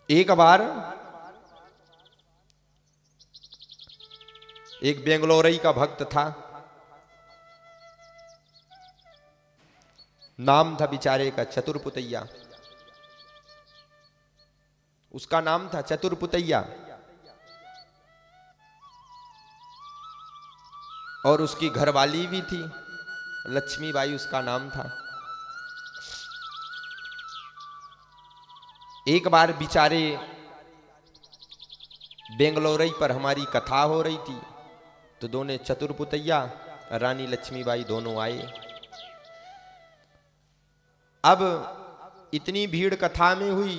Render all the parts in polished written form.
एक बार एक बेंगलोरई का भक्त था, नाम था बिचारे का चतुरपुतैया। उसका नाम था चतुरपुतैया और उसकी घरवाली भी थी, लक्ष्मीबाई उसका नाम था। एक बार बिचारे बेंगलोरई पर हमारी कथा हो रही थी, तो दोनों चतुरपुतैया रानी लक्ष्मीबाई दोनों आए। अब इतनी भीड़ कथा में हुई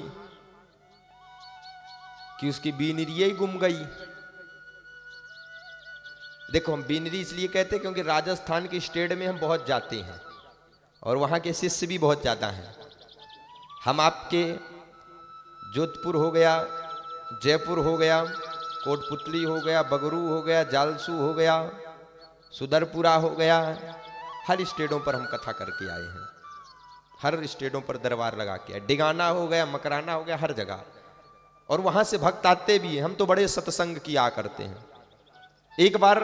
कि उसकी बीनरी ही गुम गई। देखो, हम बीनरी इसलिए कहते हैं क्योंकि राजस्थान के स्टेट में हम बहुत जाते हैं और वहां के शिष्य भी बहुत ज्यादा हैं। हम आपके जोधपुर हो गया, जयपुर हो गया, कोटपुतली हो गया, बगरू हो गया, जालसू हो गया, सुदरपुरा हो गया, हर स्टेटों पर हम कथा करके आए हैं। हर स्टेटों पर दरबार लगा के आए। डिगाना हो गया, मकराना हो गया, हर जगह। और वहां से भक्त आते भी हैं। हम तो बड़े सत्संग किया करते हैं। एक बार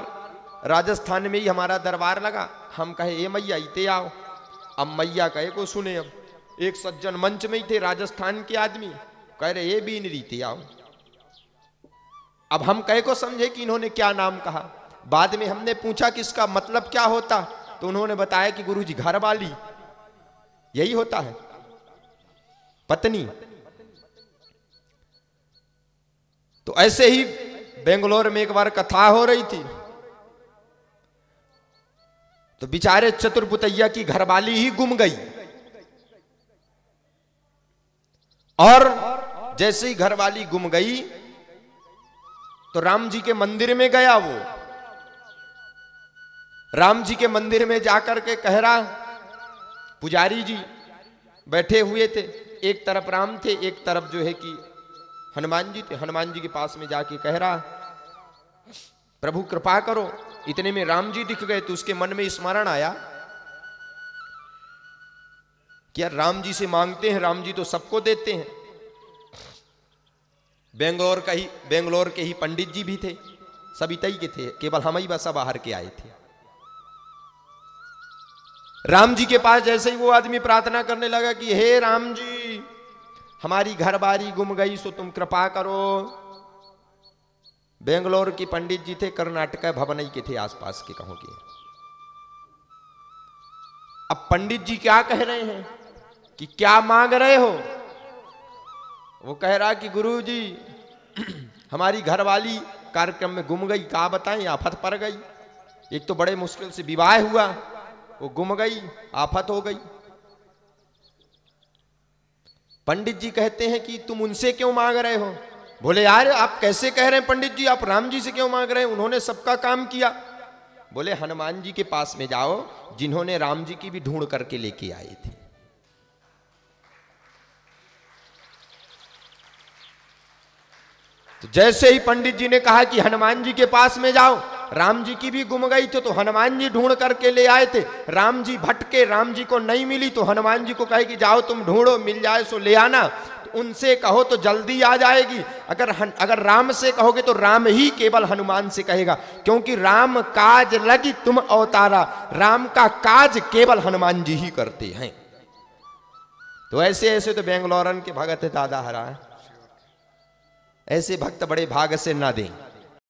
राजस्थान में ही हमारा दरबार लगा। हम कहे ए मैया इते आओ। अब मैया कहे को सुने। हम एक सज्जन मंच में ही थे, राजस्थान के आदमी, कह रहे ये भी रीते आओ। अब हम कहे को समझे कि इन्होंने क्या नाम कहा। बाद में हमने पूछा कि इसका मतलब क्या होता, तो उन्होंने बताया कि गुरुजी घर वाली यही होता है, पत्नी। तो ऐसे ही बेंगलोर में एक बार कथा हो रही थी, तो बेचारे चतुरपुतैया की घरवाली ही गुम गई। और जैसे ही घरवाली गुम गई तो राम जी के मंदिर में गया। वो राम जी के मंदिर में जाकर के कह रहा, पुजारी जी बैठे हुए थे, एक तरफ राम थे, एक तरफ जो है कि हनुमान जी थे। हनुमान जी के पास में जाके कह रहा, प्रभु कृपा करो। इतने में राम जी दिख गए तो उसके मन में स्मरण आया कि यार राम जी से मांगते हैं, राम जी तो सबको देते हैं। बेंगलोर के ही पंडित जी भी थे, सभी तई के थे, केवल हम ही बस बाहर के आए थे। राम जी के पास जैसे ही वो आदमी प्रार्थना करने लगा कि हे राम जी, हमारी घरबारी गुम गई, सो तुम कृपा करो। बेंगलोर की पंडित जी थे, कर्नाटक भवनई के थे, आसपास के कहों के। अब पंडित जी क्या कह रहे हैं कि क्या मांग रहे हो। वो कह रहा कि गुरु जी हमारी घरवाली कार्यक्रम में गुम गई, क्या बताएं, आफत पड़ गई। एक तो बड़े मुश्किल से विवाह हुआ, वो गुम गई, आफत हो गई। पंडित जी कहते हैं कि तुम उनसे क्यों मांग रहे हो। बोले यार आप कैसे कह रहे हैं पंडित जी, आप राम जी से क्यों मांग रहे हैं, उन्होंने सबका काम किया। बोले हनुमान जी के पास में जाओ, जिन्होंने राम जी की भी ढूंढ करके लेके आए थे। तो जैसे ही पंडित जी ने कहा कि हनुमान जी के पास में जाओ, राम जी की भी गुम गई थी, तो हनुमान जी ढूंढ करके ले आए थे। राम जी भटके, राम जी को नहीं मिली, तो हनुमान जी को कहे कि जाओ तुम ढूंढो, मिल जाए सो ले आना। तो उनसे कहो तो जल्दी आ जाएगी। अगर राम से कहोगे तो राम ही केवल हनुमान से कहेगा, क्योंकि राम काज लगी तुम अवतारा, राम का काज केवल हनुमान जी ही करते हैं। तो ऐसे ऐसे तो बेंगलोरन के भगत दादा हरा, ऐसे भक्त बड़े भाग से ना दें।